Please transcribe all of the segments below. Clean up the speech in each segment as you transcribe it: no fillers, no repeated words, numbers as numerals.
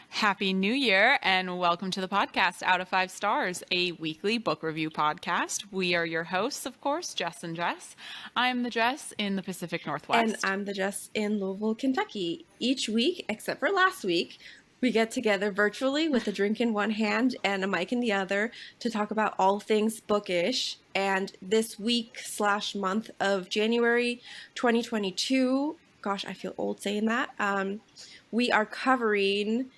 Happy New Year and welcome to the podcast Out of 5 Stars, a weekly book review podcast. We are your hosts, of course, Jess and Jess. I'm the Jess in the Pacific Northwest. And I'm the Jess in Louisville, Kentucky. Each week, except for last week, we get together virtually with a drink in one hand and a mic in the other to talk about all things bookish. And this week/month of January 2022, gosh, I feel old saying that, we are covering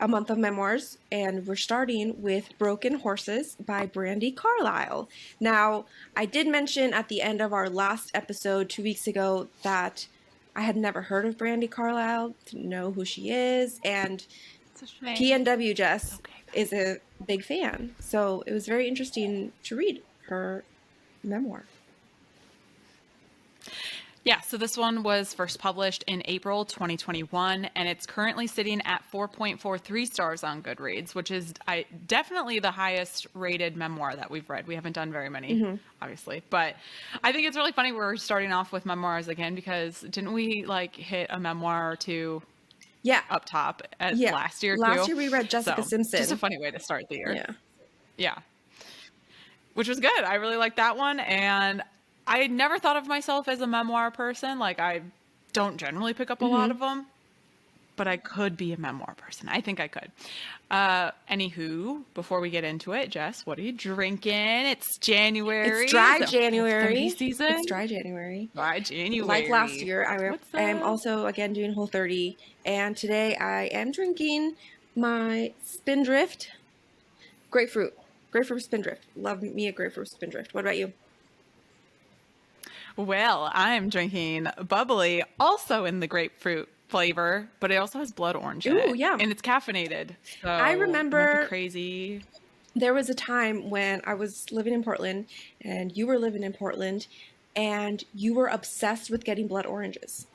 a month of memoirs, and we're starting with Broken Horses by Brandi Carlile. Now, I did mention at the end of our last episode 2 weeks ago that I had never heard of Brandi Carlile, didn't know who she is, and PNW Jess is a big fan. So it was very interesting to read her memoir. Yeah, so this one was first published in April 2021, and it's currently sitting at 4.43 stars on Goodreads, which is definitely the highest rated memoir that we've read. We haven't done very many, obviously, but I think it's really funny we're starting off with memoirs again, because didn't we hit a memoir or two up top last year too? Last year we read Jessica Simpson. Just a funny way to start the year. Yeah. Which was good. I really liked that one, and I had never thought of myself as a memoir person. I don't generally pick up a lot of them, but I could be a memoir person. I think I could. Anywho, before we get into it, Jess, what are you drinking? It's January. It's dry January. It's 30 season. It's dry January. Dry January. Like last year, I am also, again, doing Whole 30. And today I am drinking my Spindrift grapefruit. Grapefruit Spindrift. Love me a grapefruit Spindrift. What about you? Well, I'm drinking bubbly, also in the grapefruit flavor, but it also has blood orange in it. Ooh, yeah. And it's caffeinated. So I remember crazy. There was a time when I was living in Portland and you were living in Portland and you were obsessed with getting blood oranges.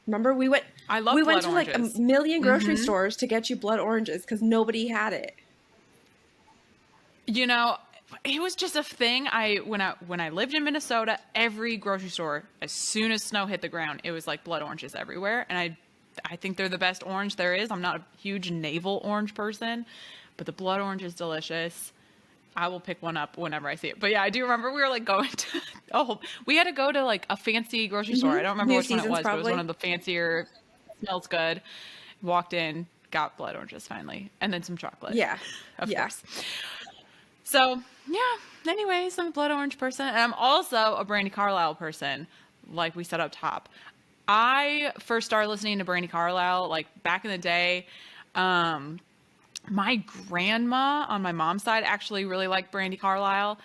Remember we went I love we blood went to oranges. a million grocery stores to get you blood oranges because nobody had it. You know, it was just a thing. When I lived in Minnesota, every grocery store, as soon as snow hit the ground, it was like blood oranges everywhere. And I think they're the best orange there is. I'm not a huge navel orange person, but the blood orange is delicious. I will pick one up whenever I see it. But yeah, I do remember we were going to we had to go to a fancy grocery store. I don't remember which one it was, but it was one of the fancier, smells good. Walked in, got blood oranges finally, and then some chocolate. Yeah. Of course. So, yeah, anyways, I'm a blood orange person. And I'm also a Brandi Carlile person, like we said up top. I first started listening to Brandi Carlile, back in the day. My grandma on my mom's side actually really liked Brandi Carlile,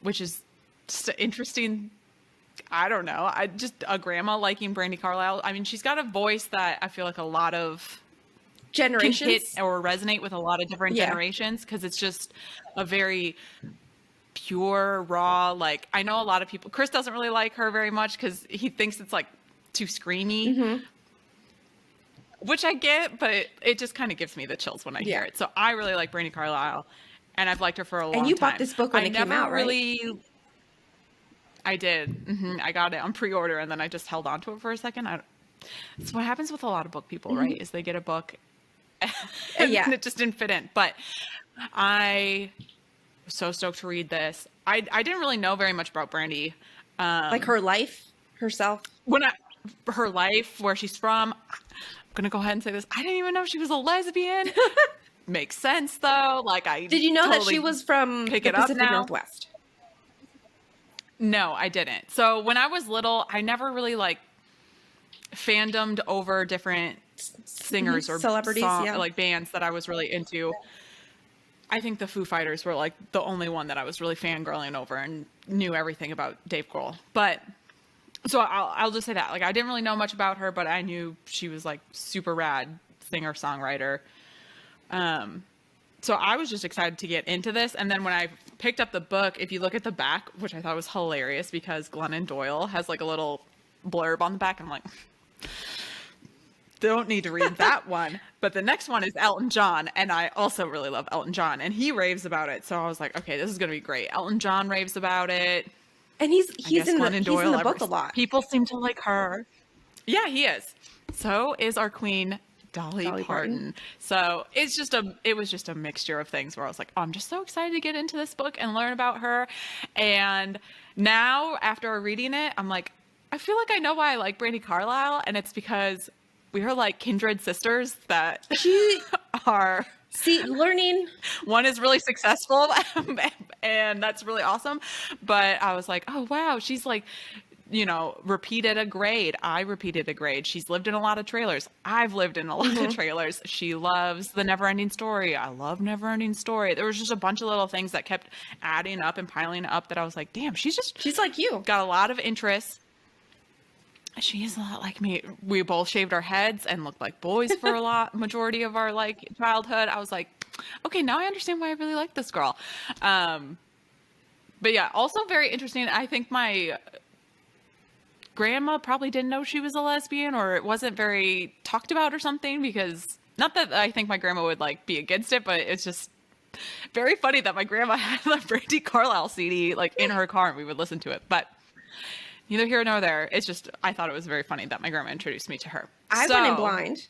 which is just interesting. I don't know. Just a grandma liking Brandi Carlile. I mean, she's got a voice that I feel like a lot of generations can hit or resonate with a lot of different generations, because it's just a very pure, raw, I know a lot of people, Chris doesn't really like her very much because he thinks it's too screamy, which I get, but it just kind of gives me the chills when I hear it. So I really like Brandi Carlile, and I've liked her for a long time. And you bought this book when it came out, right? I did. I got it on pre-order, and then I just held on to it for a second. It's what happens with a lot of book people, right? Is they get a book and it just didn't fit in. But I was so stoked to read this. I didn't really know very much about Brandi. Her life, herself. Her life, where she's from. I'm going to go ahead and say this. I didn't even know she was a lesbian. Makes sense, though. Did you know that she was from the Pacific Northwest? No, I didn't. So when I was little, I never really fandomed over different singers or celebrities, bands that I was really into. I think the Foo Fighters were the only one that I was really fangirling over and knew everything about Dave Grohl. But so I'll just say that I didn't really know much about her, but I knew she was super rad singer songwriter. So I was just excited to get into this. And then when I picked up the book, if you look at the back, which I thought was hilarious because Glennon Doyle has a little blurb on the back. I'm don't need to read that one. But the next one is Elton John. And I also really love Elton John. And he raves about it. So I was like, okay, this is going to be great. Elton John raves about it. And he's in the book a lot. People seem to like her. Yeah, he is. So is our queen, Dolly Parton. So it was just a mixture of things where I was like, oh, I'm just so excited to get into this book and learn about her. And now after reading it, I'm like, I feel like I know why I like Brandi Carlile, and it's because we are like kindred sisters that are learning. One is really successful and that's really awesome. But I was like, oh, wow, she's like, repeated a grade. I repeated a grade. She's lived in a lot of trailers. I've lived in a lot of trailers. She loves The Neverending Story. I love Neverending Story. There was just a bunch of little things that kept adding up and piling up that I was like, damn, she's like you. Got a lot of interests. She is a lot like me. We both shaved our heads and looked like boys for majority of our like childhood. I was like, okay, now I understand why I really like this girl. But yeah, also very interesting. I think my grandma probably didn't know she was a lesbian, or it wasn't very talked about or something, because not that I think my grandma would like be against it, but it's just very funny that my grandma had the Brandi Carlile CD like in her car and we would listen to it. But neither here nor there. It's just, I thought it was very funny that my grandma introduced me to her. I went in blind,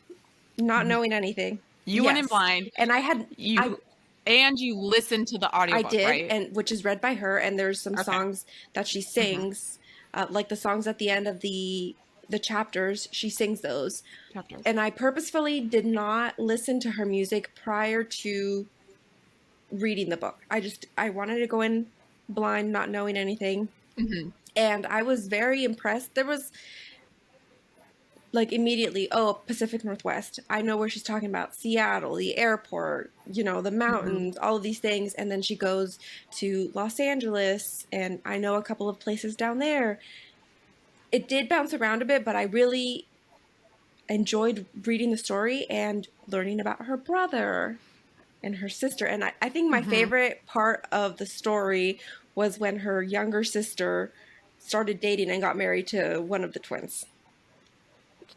not knowing anything. You went in blind. And and you listened to the audiobook, I did, right? and which is read by her, and there's some songs that she sings, like the songs at the end of the chapters, she sings those. And I purposefully did not listen to her music prior to reading the book. I wanted to go in blind, not knowing anything. And I was very impressed. There was like immediately, Pacific Northwest. I know where she's talking about. Seattle, the airport, the mountains, all of these things. And then she goes to Los Angeles, and I know a couple of places down there. It did bounce around a bit, but I really enjoyed reading the story and learning about her brother and her sister. And I think my favorite part of the story was when her younger sister started dating and got married to one of the twins.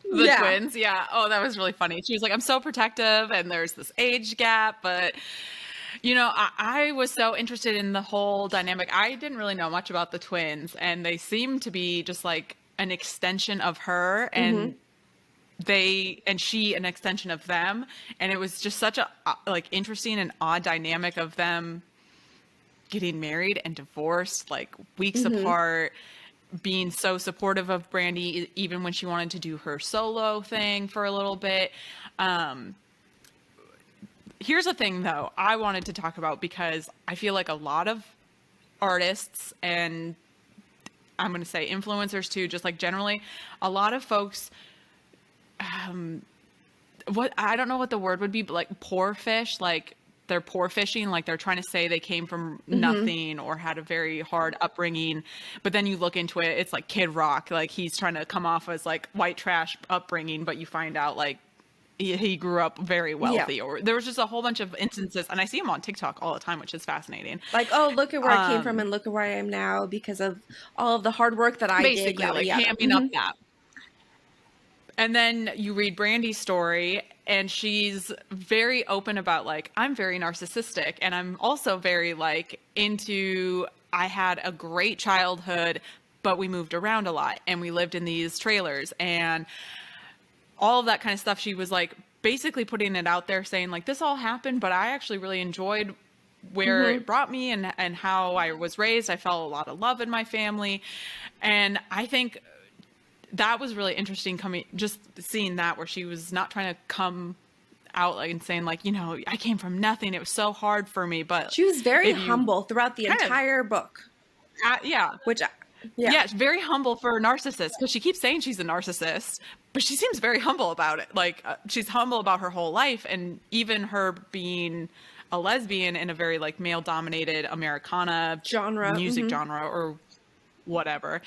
The twins, yeah. Oh, that was really funny. She was like, I'm so protective, and there's this age gap, but I was so interested in the whole dynamic. I didn't really know much about the twins, and they seemed to be just like an extension of her, and she an extension of them, and it was just such a like interesting and odd dynamic of them getting married and divorced like weeks apart, being so supportive of Brandi even when she wanted to do her solo thing for a little bit. Here's a thing though I wanted to talk about, because I feel like a lot of artists, and I'm going to say influencers too, just like generally a lot of folks, what I don't know what the word would be, but like poor fish, like they're poor fishing, like they're trying to say they came from nothing or had a very hard upbringing, but then you look into it, it's like Kid Rock, like he's trying to come off as like white trash upbringing, but you find out like he grew up very wealthy. Or there was just a whole bunch of instances, and I see him on TikTok all the time, which is fascinating. Like, oh, look at where I came from and look at where I am now because of all of the hard work that I did. Basically, like hamming up that. And then you read Brandi's story, and she's very open about like, I'm very narcissistic, and I'm also very like I had a great childhood, but we moved around a lot and we lived in these trailers and all of that kind of stuff. She was like basically putting it out there saying like, this all happened, but I actually really enjoyed where it brought me and how I was raised. I felt a lot of love in my family. And I think that was really interesting just seeing that, where she was not trying to come out like and saying like, I came from nothing. It was so hard for me, but she was very humble throughout the entire book. It's very humble for a narcissist, because she keeps saying she's a narcissist, but she seems very humble about it. Like she's humble about her whole life, and even her being a lesbian in a very like male dominated Americana music genre or whatever.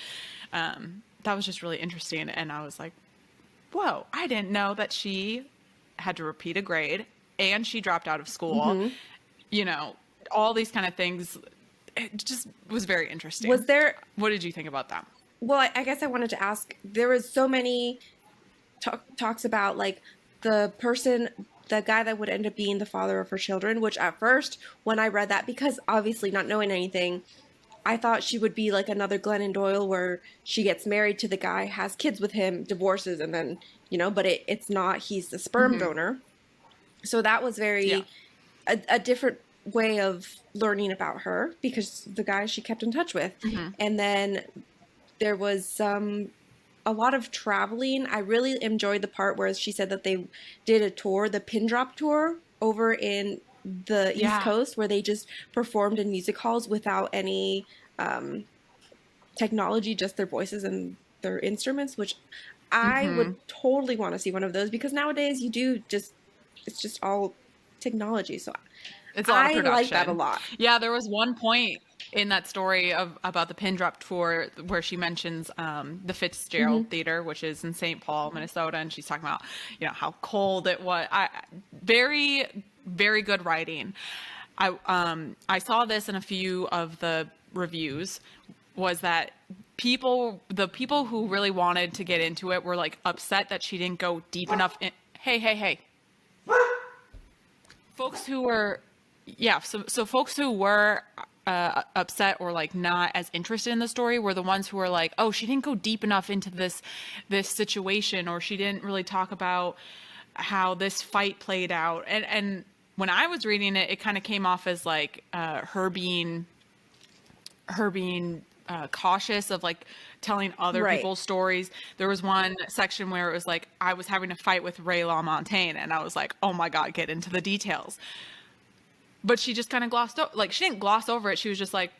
That was just really interesting. And I was like, whoa, I didn't know that she had to repeat a grade and she dropped out of school, all these kind of things. It just was very interesting. What did you think about that? Well, I guess I wanted to ask, there was so many talks about like the guy that would end up being the father of her children, which at first when I read that, because obviously not knowing anything, I thought she would be like another Glennon Doyle where she gets married to the guy, has kids with him, divorces, and then, but it's not. He's the sperm donor. So that was very a different way of learning about her because the guy she kept in touch with. And then there was a lot of traveling. I really enjoyed the part where she said that they did a tour, the pin drop tour over in the East Coast, where they just performed in music halls without any technology, just their voices and their instruments, which I would totally want to see one of those because nowadays it's just all technology. So it's a lot of production. I like that a lot. Yeah, there was one point in that story about the pin drop tour where she mentions the Fitzgerald Theater, which is in St. Paul, Minnesota, and she's talking about how cold it was. Very, very good writing. I saw this in a few of the reviews, was that the people who really wanted to get into it were like upset that she didn't go deep enough in. Hey. Folks who were so folks who were upset or like not as interested in the story were the ones who were like, oh, she didn't go deep enough into this situation, or she didn't really talk about how this fight played out. And when I was reading it, it kind of came off as like her being cautious of like telling other people's stories. There was one section where it was like, I was having a fight with Ray LaMontagne, and I was like, oh my God, get into the details. But she just kind of glossed over, like she didn't gloss over it. She was just like,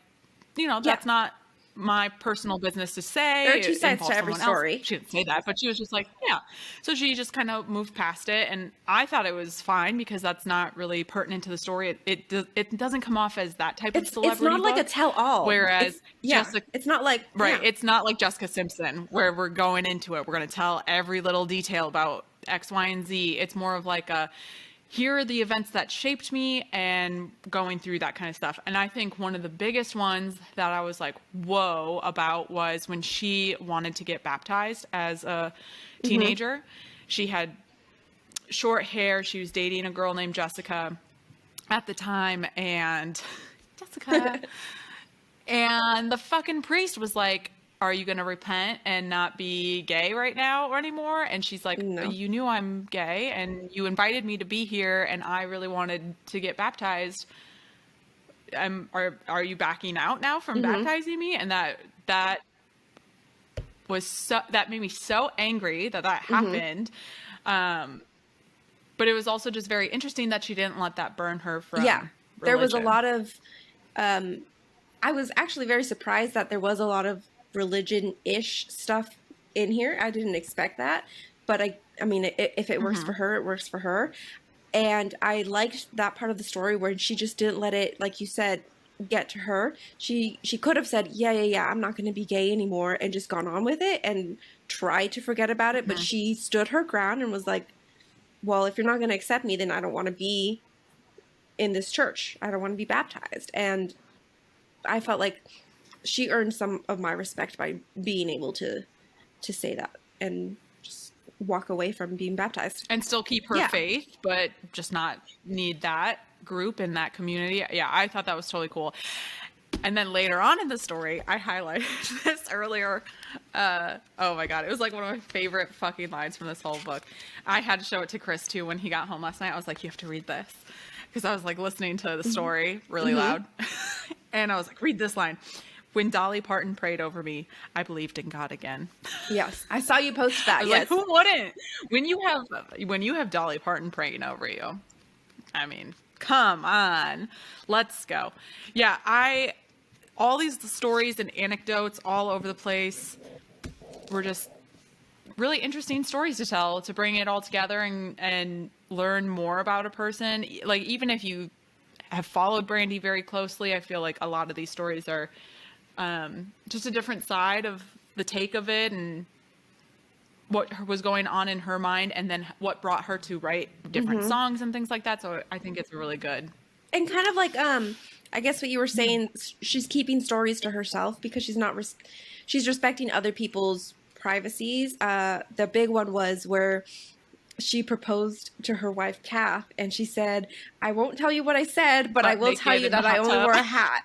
that's not my personal business to say. There are two sides to every story. She didn't say that, but she was just like, yeah. So she just kind of moved past it, and I thought it was fine because that's not really pertinent to the story. It doesn't come off as that type of celebrity. It's not like a tell-all. Whereas Jessica, it's not like It's not like Jessica Simpson where we're going into it. We're going to tell every little detail about X, Y, and Z. It's more of like here are the events that shaped me and going through that kind of stuff. And I think one of the biggest ones that I was like, whoa, about was when she wanted to get baptized as a teenager. She had short hair. She was dating a girl named Jessica at the time, and and the fucking priest was like, are you going to repent and not be gay right now or anymore? And she's like, no. You knew I'm gay and you invited me to be here and I really wanted to get baptized. Are you backing out now from baptizing me? And that made me so angry that happened. But it was also just very interesting that she didn't let that burn her from religion. There was a lot of, I was actually very surprised that there was a lot of religion-ish stuff in here. I didn't expect that, but I mean, if it works for her, it works for her. And I liked that part of the story where she just didn't let it, like you said, get to her. She could have said, yeah, I'm not going to be gay anymore, and just gone on with it and tried to forget about it. But she stood her ground and was like, well, if you're not going to accept me, then I don't want to be in this church. I don't want to be baptized. And I felt like she earned some of my respect by being able to say that and just walk away from being baptized. And still keep her faith, but just not need that group in that community. Yeah, I thought that was totally cool. And then later on in the story, I highlighted this earlier. Oh my God, it was like one of my favorite fucking lines from this whole book. I had to show it to Chris too when he got home last night. I was like, you have to read this. Because I was like listening to the story really loud. And I was like, read this line. When Dolly Parton prayed over me, I believed in God again. Yes, I saw you post that. I was like, who wouldn't? When you have Dolly Parton praying over you, I mean, come on, let's go. Yeah, all these stories and anecdotes all over the place were just really interesting stories to tell, to bring it all together and learn more about a person. Like, even if you have followed Brandi very closely, I feel like a lot of these stories are just a different side of the take of it and what was going on in her mind, and then what brought her to write different songs and things like that. So I think it's really good. And kind of like, I guess what you were saying, she's keeping stories to herself because she's respecting other people's privacies. The big one was where she proposed to her wife, Kath, and she said, I won't tell you what I said, but I will tell you that I only wore a hat.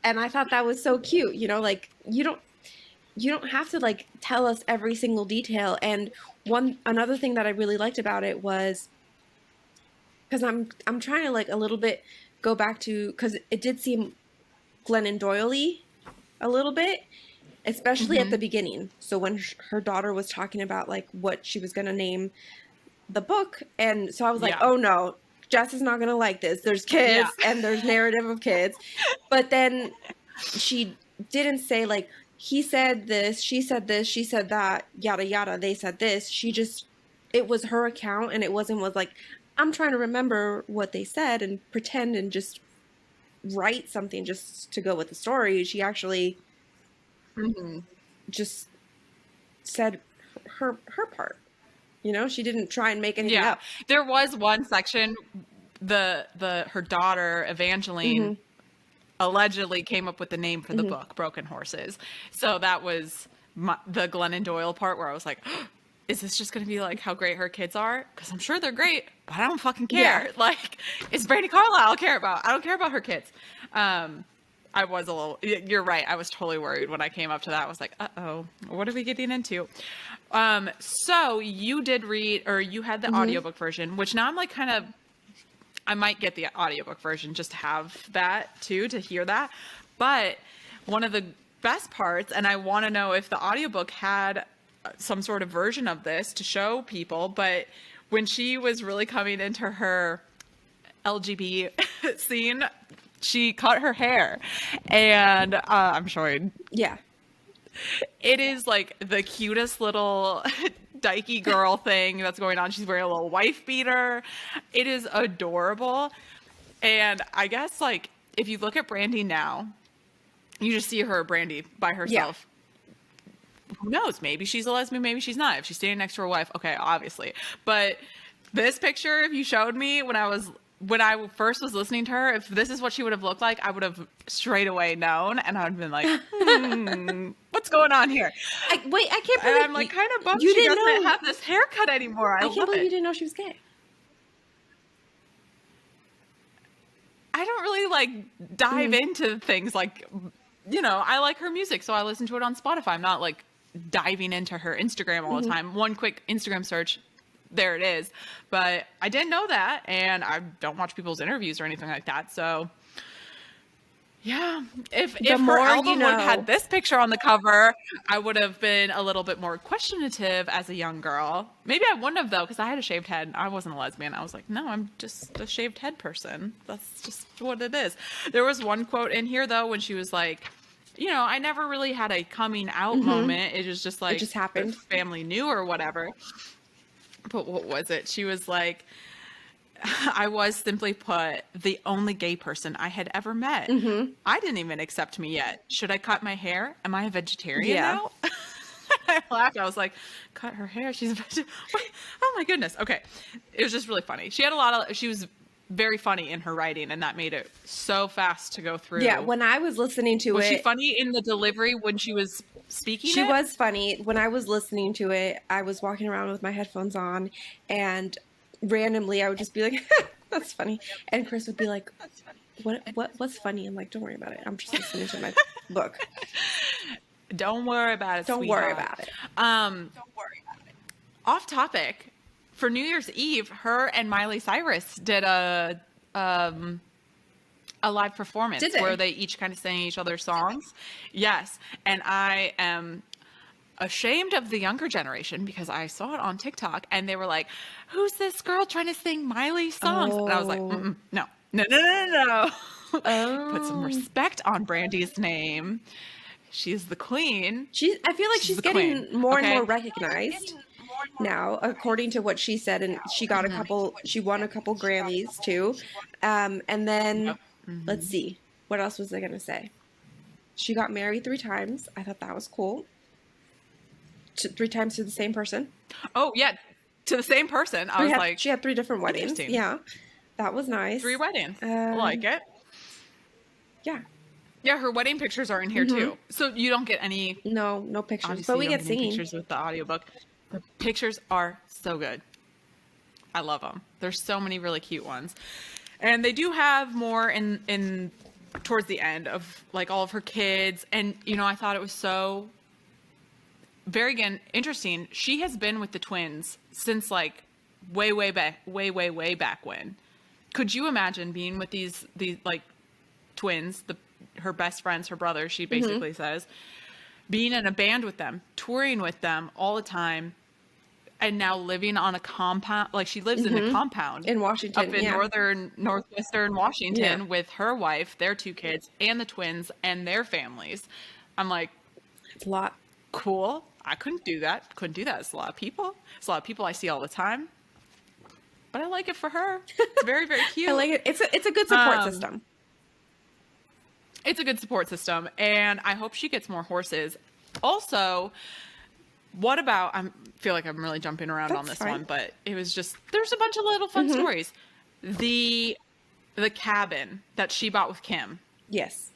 And I thought that was so cute, you know, like you don't have to like tell us every single detail. And another thing that I really liked about it was because I'm trying to like a little bit go back to, because it did seem Glennon Doyle-y a little bit, especially at the beginning. So when her daughter was talking about like what she was going to name the book, and so I was like, oh no, Jess is not going to like this. There's kids and there's narrative of kids. But then she didn't say like, he said this, she said that, yada yada, they said this. She just, it was her account, and it was like, I'm trying to remember what they said and pretend and just write something just to go with the story. She actually just said her part. You know, she didn't try and make anything up. There was one section, her daughter Evangeline allegedly came up with the name for the book, Broken Horses. So that was the Glennon Doyle part where I was like, is this just going to be like how great her kids are? Because I'm sure they're great, but I don't fucking care. Yeah. Like, it's Brandi Carlile I don't care about her kids. I was a little, you're right. I was totally worried when I came up to that. I was like, uh-oh, what are we getting into? So you did read, or you had the audiobook version, which now I'm like I might get the audiobook version just to have that too, to hear that. But one of the best parts, and I want to know if the audiobook had some sort of version of this to show people, but when she was really coming into her LGBT scene, she cut her hair, and I'm showing. Yeah. It is like the cutest little dykey girl thing that's going on. She's wearing a little wife beater. It is adorable. And I guess like if you look at Brandi now, you just see her Brandi by herself. Yeah. Who knows? Maybe she's a lesbian, maybe she's not. If she's standing next to her wife, okay, obviously. But this picture, if you showed me when I first was listening to her, if this is what she would have looked like, I would have straight away known, and I would have been like, what's going on here? I can't believe and I'm like kind of bummed she doesn't have this haircut anymore. I can't believe you didn't know she was gay. I don't really like dive into things like, you know, I like her music, so I listen to it on Spotify. I'm not like diving into her Instagram all the time. One quick Instagram search, there it is. But I didn't know that, and I don't watch people's interviews or anything like that. So yeah, if her album would have had this picture on the cover, I would have been a little bit more questionative as a young girl. Maybe I wouldn't have, though, because I had a shaved head. I wasn't a lesbian. I was like, no, I'm just a shaved head person. That's just what it is. There was one quote in here, though, when she was like, you know, I never really had a coming out moment. It was just like, it just happened. Family knew or whatever. But what was it? She was like, I was, simply put, the only gay person I had ever met. I didn't even accept me yet. Should I cut my hair? Am I a vegetarian now? I laughed. I was like, cut her hair? She's a vegetarian? Oh my goodness. Okay. It was just really funny. She was very funny in her writing, and that made it so fast to go through. Yeah, when I was listening to was she funny in the delivery when she was speaking? She was funny. When I was listening to it, I was walking around with my headphones on, and randomly I would just be like, that's funny. And Chris would be like, what's funny? I'm like, don't worry about it. I'm just listening to my book. Don't worry about it, Don't worry about it. Off topic. For New Year's Eve, her and Miley Cyrus did a live performance where they each kind of sang each other's songs. Yes. And I am ashamed of the younger generation because I saw it on TikTok and they were like, who's this girl trying to sing Miley's songs? And I was like, no. Put some respect on Brandi's name. She's the queen. I feel like she's getting more and more recognized now, according to what she said, and she got she won a couple Grammys too. And then let's see, what else was I gonna say? She got married 3 times. I thought that was cool. 3 times to the same person. Oh yeah, to the same person. I was like, she had 3 different weddings. Yeah, that was nice. 3 weddings. I like it. Yeah, her wedding pictures are in here too. So you don't get any. No pictures, but we get singing pictures with the audiobook. The pictures are so good. I love them. There's so many really cute ones. And they do have more in towards the end of like all of her kids. And, you know, I thought it was so very, again, interesting. She has been with the twins since like way back when. Could you imagine being with these like twins, her best friends, her brothers, she basically says, being in a band with them, touring with them all the time, and now living on a compound, like she lives in a compound in Washington, up in northwestern Washington with her wife, their 2 kids, and the twins and their families. I'm like, it's a lot. Cool. I couldn't do that. It's a lot of people. It's a lot of people I see all the time. But I like it for her. It's very, very cute. I like it. It's a good support system. It's a good support system, and I hope she gets more horses. Also, what about, I feel like I'm really jumping around on this one, but it was just, there's a bunch of little fun stories. The cabin that she bought with Kim. Yes.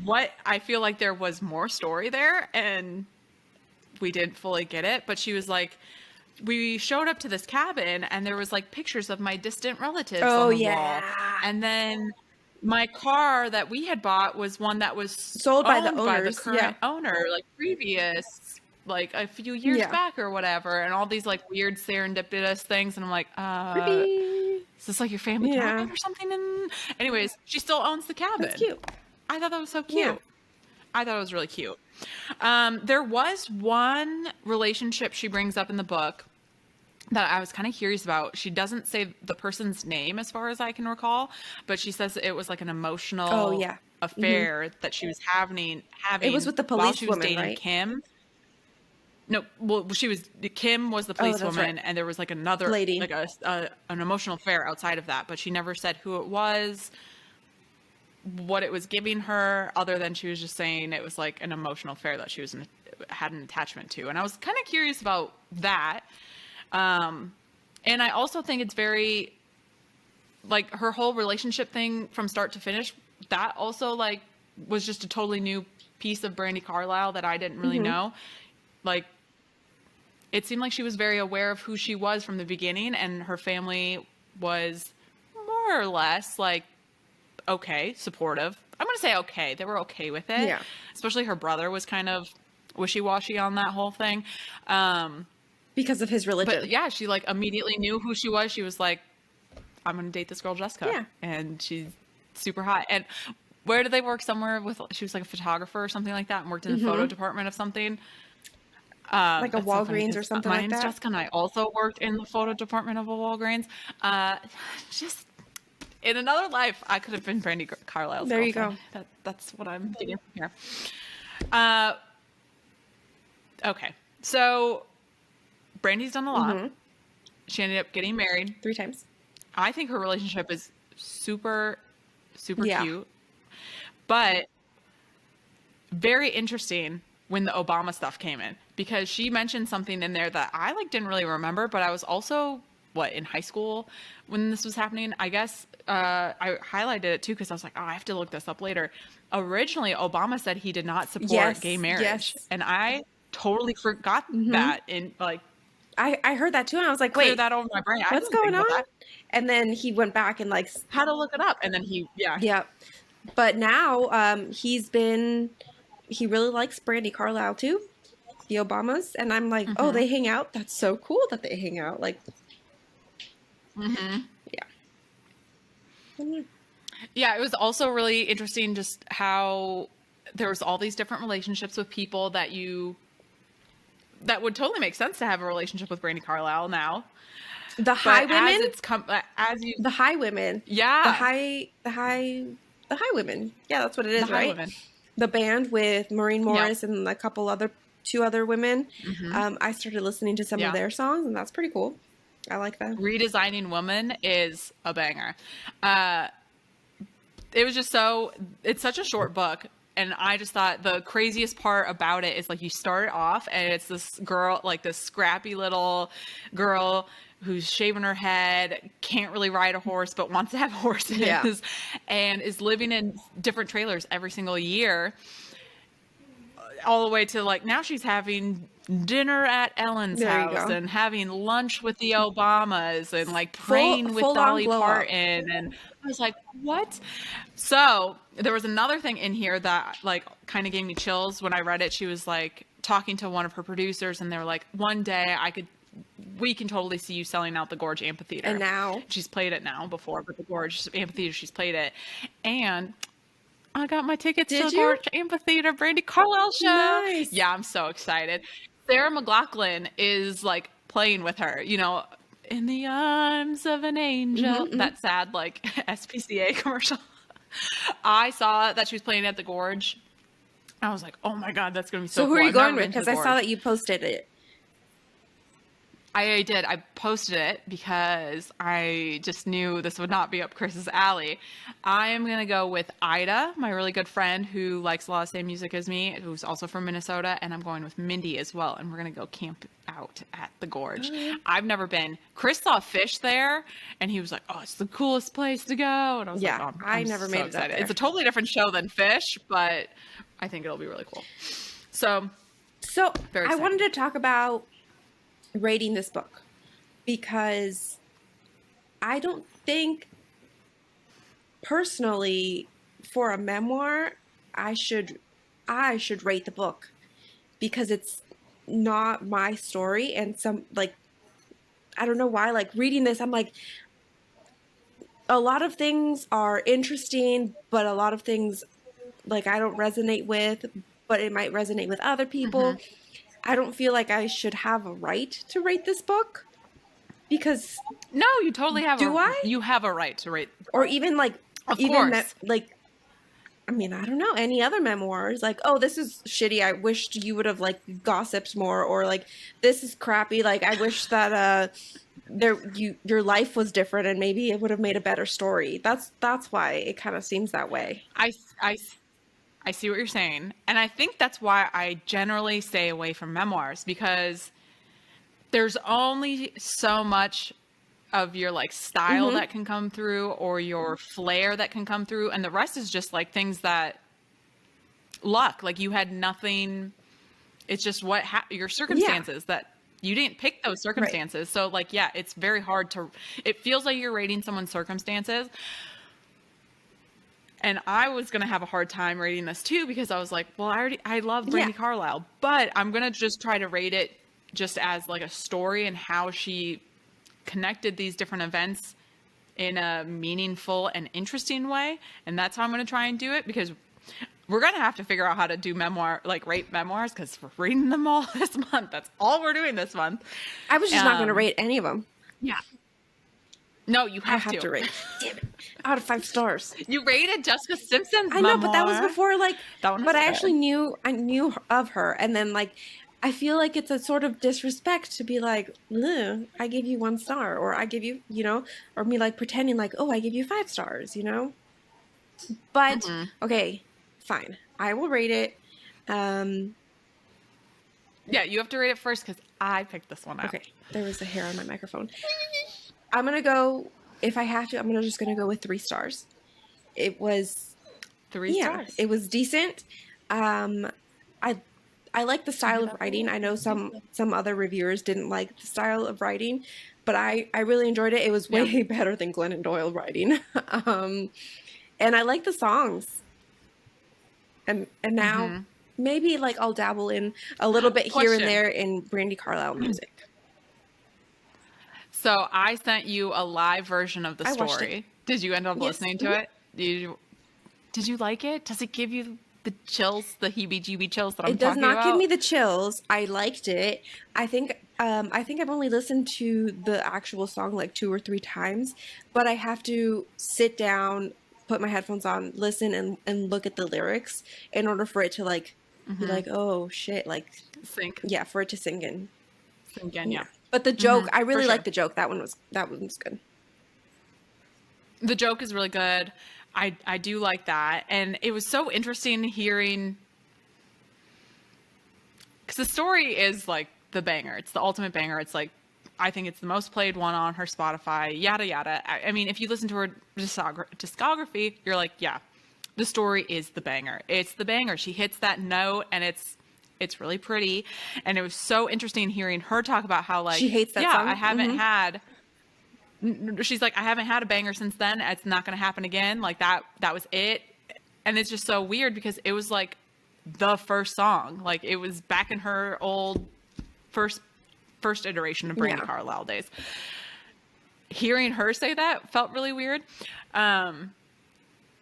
I feel like there was more story there, and we didn't fully get it, but she was like, we showed up to this cabin and there was like pictures of my distant relatives on the wall. And then my car that we had bought was one that was sold by the owners, current owner, like previous, like a few years back or whatever. And all these like weird serendipitous things. And I'm like, is this like your family cabin or something? And anyways, she still owns the cabin. That's cute. I thought that was so cute. I thought it was really cute. There was one relationship she brings up in the book that I was kind of curious about. She doesn't say the person's name as far as I can recall, but she says it was like an emotional affair that she was having. It was with the police while she was woman, dating right? Kim. No, well, Kim was the police woman, and there was like another lady, like an emotional affair outside of that, but she never said who it was, what it was giving her, other than she was just saying it was like an emotional affair that she had an attachment to. And I was kind of curious about that. And I also think it's very, like, her whole relationship thing from start to finish, that also like was just a totally new piece of Brandi Carlile that I didn't really know. Like, it seemed like she was very aware of who she was from the beginning, and her family was more or less like, okay, supportive. I'm going to say okay. They were okay with it. Yeah. Especially her brother was kind of wishy-washy on that whole thing. Because of his religion. But yeah, she like immediately knew who she was. She was like, I'm going to date this girl, Jessica. Yeah. And she's super hot. And where did they work? Somewhere she was like a photographer or something like that, and worked in the photo department of something. Like a Walgreens or something like that. My name's Jessica, and I also worked in the photo department of a Walgreens. Just in another life, I could have been Brandi Carlile's There girlfriend. You go. That's what I'm getting from here. Okay. So Brandi's done a lot. She ended up getting married 3 times. I think her relationship is super, super cute. But very interesting when the Obama stuff came in, because she mentioned something in there that I like didn't really remember, but I was also in high school when this was happening. I guess I highlighted it too because I was like, oh, I have to look this up later. Originally, Obama said he did not support gay marriage, and I totally forgot that. In like, I heard that too, and I was like, clear wait, that over my brain. What's going on? And then he went back and like had to look it up, and then But now he really likes Brandi Carlile too, the Obamas, and I'm like, oh, they hang out. That's so cool that they hang out. Like, yeah, it was also really interesting just how there was all these different relationships with people that would totally make sense to have a relationship with Brandi Carlile now. The high women, the high women, the high women, that's what it is, right? Women. The band with Maureen Morris and a couple two other women. I started listening to some of their songs, and that's pretty cool. I like that. Redesigning Woman is a banger. It was just it's such a short book. And I just thought the craziest part about it is like you start off and it's this girl, like this scrappy little girl who's shaving her head, can't really ride a horse, but wants to have horses, and is living in different trailers every single year. all the way to like now she's having dinner at Ellen's house and having lunch with the Obamas and like praying with Dolly Parton. And I was like, what? So there was another thing in here that like kind of gave me chills when I read it. She was like talking to one of her producers and they were like, one day we can totally see you selling out the Gorge Amphitheater. And now she's played it now before, but the Gorge Amphitheater, she's played it. And I got my tickets to the Gorge Amphitheater Brandi Carlile show. Nice. Yeah, I'm so excited. Sarah McLachlan is like playing with her, you know, in the arms of an angel. That sad like SPCA commercial. I saw that she was playing at the Gorge. I was like, oh my God, that's going to be so cool. So who are you going with? Because I saw that you posted it. I did. I posted it because I just knew this would not be up Chris's alley. I am going to go with Ida, my really good friend who likes a lot of the same music as me, who's also from Minnesota, and I'm going with Mindy as well, and we're going to go camp out at the Gorge. I've never been. Chris saw Fish there, and he was like, oh, it's the coolest place to go. And I was like, oh, I'm never so made excited. it up there. It's a totally different show than Fish, but I think it'll be really cool. So I wanted to talk about rating this book because I don't think personally for a memoir I should rate the book because it's not my story, and some like I don't know why, like reading this I'm like a lot of things are interesting but a lot of things like I don't resonate with, but it might resonate with other people. I don't feel like I should have a right to rate this book because no, you totally have. You have a right to rate, or even like of course. Like I mean, I don't know any other memoirs. Like, oh, this is shitty. I wished you would have like gossiped more, or like this is crappy. Like, I wish that your life was different and maybe it would have made a better story. That's why it kind of seems that way. I see what you're saying. And I think that's why I generally stay away from memoirs because there's only so much of your like style that can come through or your flair that can come through. And the rest is just like things that luck, like you had nothing. It's just your circumstances that you didn't pick those circumstances. Right. So like, yeah, it's very hard it feels like you're rating someone's circumstances. And I was going to have a hard time rating this too, because I was like, well, I love Brandi Carlile, but I'm going to just try to rate it just as like a story and how she connected these different events in a meaningful and interesting way. And that's how I'm going to try and do it, because we're going to have to figure out how to do rate memoirs, because we're reading them all this month. That's all we're doing this month. I was just not going to rate any of them. Yeah. No, you have to rate. Damn it. Out of 5 stars. You rated Jessica Simpson's I know, but that was before but I actually knew of her, and then like I feel like it's a sort of disrespect to be like, I gave you 1 star, or I give you, or me like pretending like, oh, I give you 5 stars, But okay, fine. I will rate it. Yeah, you have to rate it first because I picked this one out. Okay, there was a hair on my microphone. I'm going to go, if I have to, I'm just going to go with 3 stars. It was 3 stars. It was decent. I like the style of writing. I know some other reviewers didn't like the style of writing, but I really enjoyed it. It was way better than Glennon Doyle writing. And I like the songs. And now maybe like I'll dabble in a little bit here and there in Brandi Carlile music. So I sent you a live version of the story. Did you end up listening to it? Did you like it? Does it give you the chills, the heebie-jeebie chills that I'm talking about? It does not give me the chills. I liked it. I think I've only listened to the actual song like 2 or 3 times, but I have to sit down, put my headphones on, listen, and look at the lyrics in order for it to like be like, oh shit, like sink. Yeah, for it to sink in. Sink in, yeah. But the joke, I really liked the joke. That one was good. The joke is really good. I do like that. And it was so interesting hearing, because the story is like the banger. It's the ultimate banger. It's like, I think it's the most played one on her Spotify, yada, yada. I mean, if you listen to her discography, you're like, yeah, the story is the banger. It's the banger. She hits that note and it's It's really pretty. And it was so interesting hearing her talk about how like, She hates that song. I haven't had, she's like, I haven't had a banger since then. It's not going to happen again. Like that was it. And it's just so weird because it was like the first song. Like it was back in her old first iteration of Brandi Carlile days. Hearing her say that felt really weird. And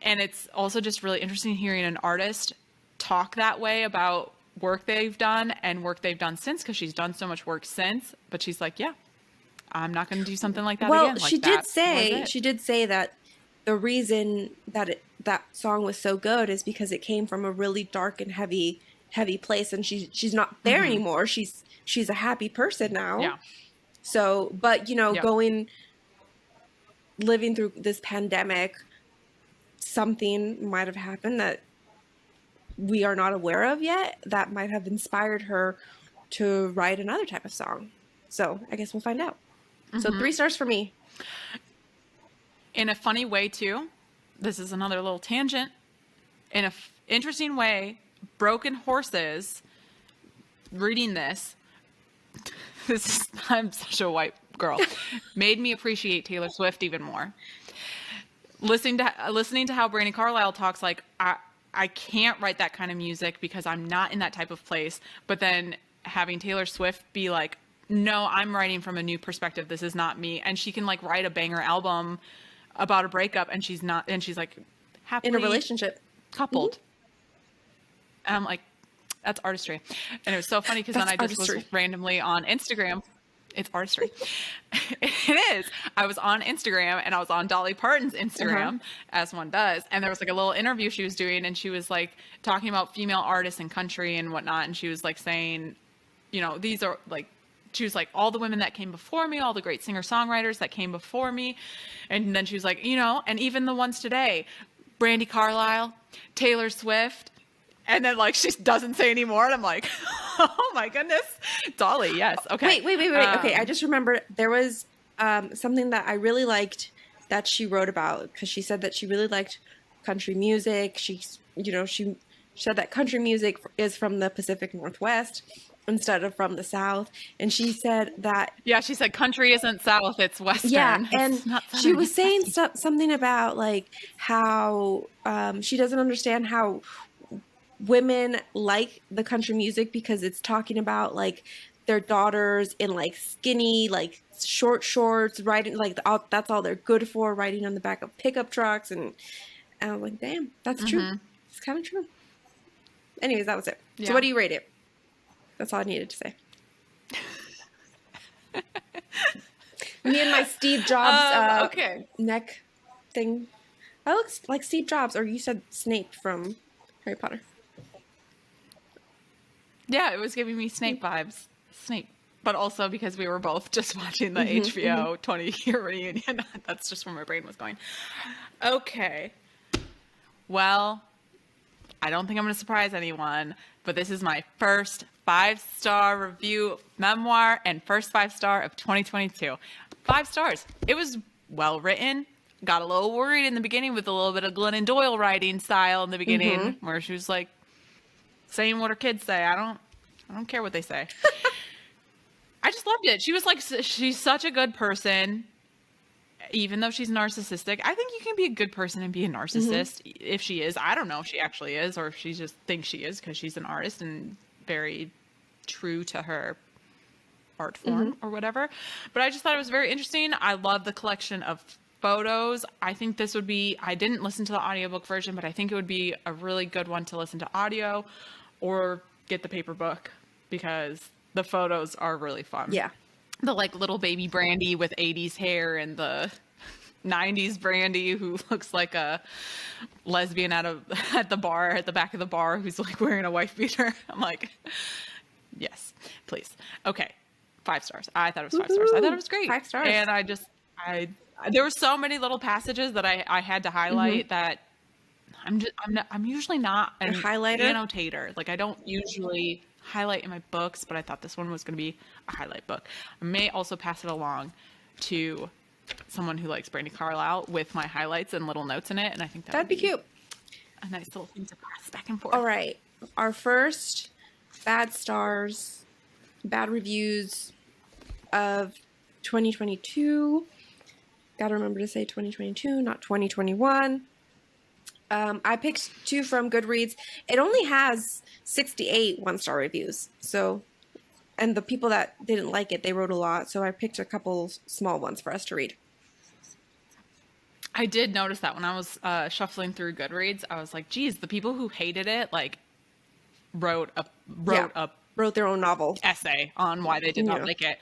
it's also just really interesting hearing an artist talk that way about work they've done and work they've done since, because she's done so much work since, but she's like, yeah, I'm not going to do something like that again. Well, like she did say that the reason that that song was so good is because it came from a really dark and heavy place, and she's not there anymore. She's a happy person now. Yeah. So, but living through this pandemic, something might have happened that we are not aware of yet that might have inspired her to write another type of song. So I guess we'll find out. So 3 stars for me. In a funny way too, this is another little tangent. In a interesting way, Broken Horses, reading this is, I'm such a white girl, made me appreciate Taylor Swift even more. Listening to how Brandi Carlile talks, like I can't write that kind of music because I'm not in that type of place. But then having Taylor Swift be like, no, I'm writing from a new perspective. This is not me. And she can like write a banger album about a breakup, and she's like happily in a relationship coupled. And I'm like, that's artistry. And it was so funny because then I just was randomly on Instagram. It's artistry. It is. I was on Instagram and I was on Dolly Parton's Instagram, as one does. And there was like a little interview she was doing, and she was like talking about female artists and country and whatnot. And she was like saying, these are like, she was like, all the women that came before me, all the great singer-songwriters that came before me. And then she was like, and even the ones today, Brandi Carlile, Taylor Swift. And then like, she doesn't say anymore. And I'm like, oh my goodness. Dolly, yes. Okay. Wait. Okay, I just remembered there was something that I really liked that she wrote about, because she said that she really liked country music. She said that country music is from the Pacific Northwest instead of from the South. And she said that... Yeah, she said country isn't South, it's Western. Yeah, and she was saying something about like how she doesn't understand how women like the country music because it's talking about like their daughters in like skinny, like short shorts, riding like that's all they're good for, riding on the back of pickup trucks. And I'm like, damn, that's true. It's kind of true. Anyways, that was it. Yeah. So what do you rate it? That's all I needed to say. Me and my Steve Jobs neck thing. I look like Steve Jobs, or you said Snape from Harry Potter. Yeah, it was giving me Snape vibes. Snape. But also because we were both just watching the HBO 20-year reunion. That's just where my brain was going. Okay. Well, I don't think I'm going to surprise anyone, but this is my first 5-star review memoir and first 5-star of 2022. 5 stars. It was well written. Got a little worried in the beginning with a little bit of Glennon Doyle writing style in the beginning, where she was like saying what her kids say. I don't care what they say. I just loved it. She was like, she's such a good person, even though she's narcissistic. I think you can be a good person and be a narcissist if she is. I don't know if she actually is, or if she just thinks she is because she's an artist and very true to her art form or whatever. But I just thought it was very interesting. I love the collection of photos. I think this would be, I didn't listen to the audiobook version, but I think it would be a really good one to listen to audio or get the paper book, because the photos are really fun. Yeah. The like little baby Brandi with 80s hair, and the 90s Brandi who looks like a lesbian at the bar, at the back of the bar, who's like wearing a wife beater. I'm like, yes, please. Okay. 5 stars. I thought it was 5 stars. I thought it was great. 5 stars. And there were so many little passages that I had to highlight that I'm usually not a annotator. Like I don't usually highlight in my books, but I thought this one was going to be a highlight book. I may also pass it along to someone who likes Brandi Carlile with my highlights and little notes in it. And I think that'd be cute. A nice little thing to pass back and forth. All right. Our first bad stars, bad reviews of 2022. Gotta remember to say 2022, not 2021. I picked 2 from Goodreads. It only has 68 one-star reviews. So, and the people that didn't like it, they wrote a lot. So I picked a couple small ones for us to read. I did notice that when I was shuffling through Goodreads, I was like, geez, the people who hated it, like, wrote their own novel essay on why they did not like it.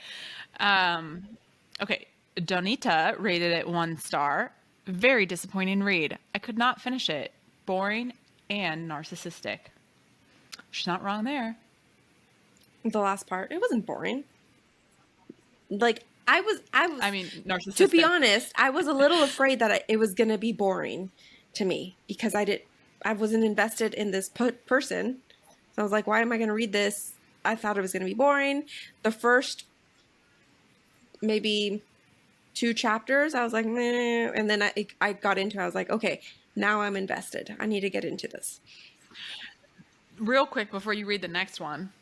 Okay. Donita rated it 1 star. Very disappointing read. I could not finish it. Boring and narcissistic. She's not wrong there. The last part, it wasn't boring. Like, I was. I mean, narcissistic. To be honest, I was a little afraid that it was going to be boring to me because I wasn't invested in this person. So I was like, why am I going to read this? I thought it was going to be boring. The first maybe 2 chapters, I was like, meh. And then I got into it. I was like, okay, now I'm invested. I need to get into this. Real quick before you read the next one.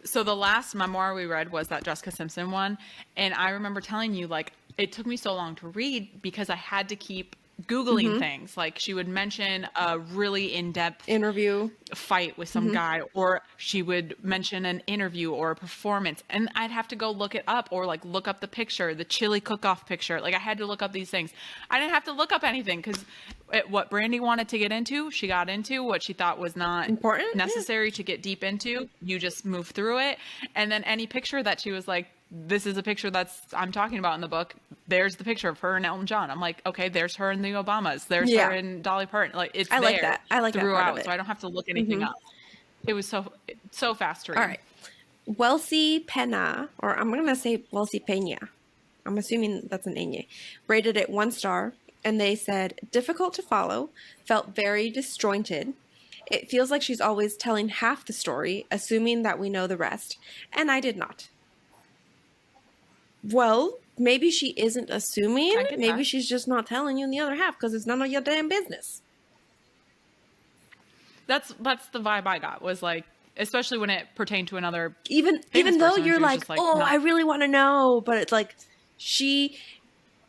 So the last memoir we read was that Jessica Simpson one. And I remember telling you, like, it took me so long to read because I had to keep Googling things. Like, she would mention a really in-depth interview fight with some guy, or she would mention an interview or a performance, and I'd have to go look it up, or like look up the picture, the chili cook-off picture. Like, I had to look up these things. I didn't have to look up anything because what Brandi wanted to get into, she got into. What she thought was not important, necessary to get deep into, you just move through it. And then any picture that she was like, this is a picture I'm talking about in the book. There's the picture of her and Elton John. I'm like, okay, there's her and the Obamas. There's her and Dolly Parton. Like, it's I like there that. I like throughout, that part of it. so I don't have to look anything up. It was so fast to read. All right. Welcy Pena, or I'm going to say Welcy Pena. I'm assuming that's an Enye. Rated it 1 star, and they said, difficult to follow, felt very disjointed. It feels like she's always telling half the story, assuming that we know the rest, and I did not. Well, maybe she isn't assuming. Maybe she's just not telling you in the other half because it's none of your damn business. That's the vibe I got, was like, especially when it pertained to another even though you're like, oh, I really want to know, but it's like she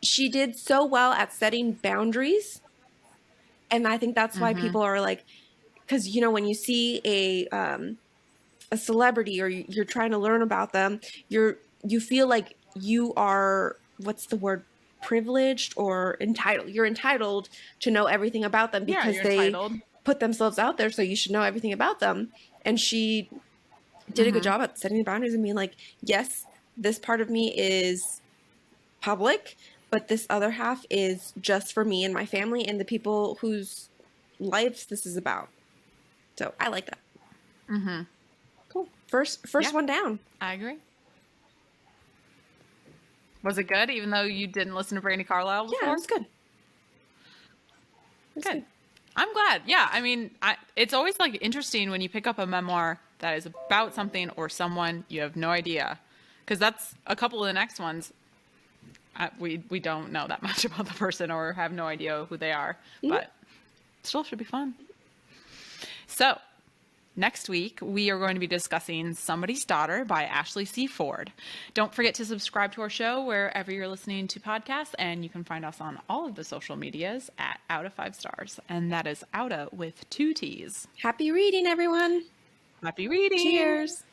did so well at setting boundaries, and I think that's why people are like, because when you see a celebrity or you're trying to learn about them, you feel like you are, what's the word, privileged or entitled. You're entitled to know everything about them because they put themselves out there, so you should know everything about them. And she did a good job at setting boundaries and being like, yes, this part of me is public, but this other half is just for me and my family and the people whose lives this is about. So I like that. Cool. First one down. I agree. Was it good, even though you didn't listen to Brandi Carlile before? Yeah, it was good. Good. I'm glad. Yeah, I mean, it's always like interesting when you pick up a memoir that is about something or someone you have no idea, because that's a couple of the next ones. We don't know that much about the person or have no idea who they are, but still should be fun. So next week, we are going to be discussing Somebody's Daughter by Ashley C. Ford. Don't forget to subscribe to our show wherever you're listening to podcasts, and you can find us on all of the social medias at Out of 5 Stars, and that is Outa with 2 T's. Happy reading, everyone. Happy reading. Cheers.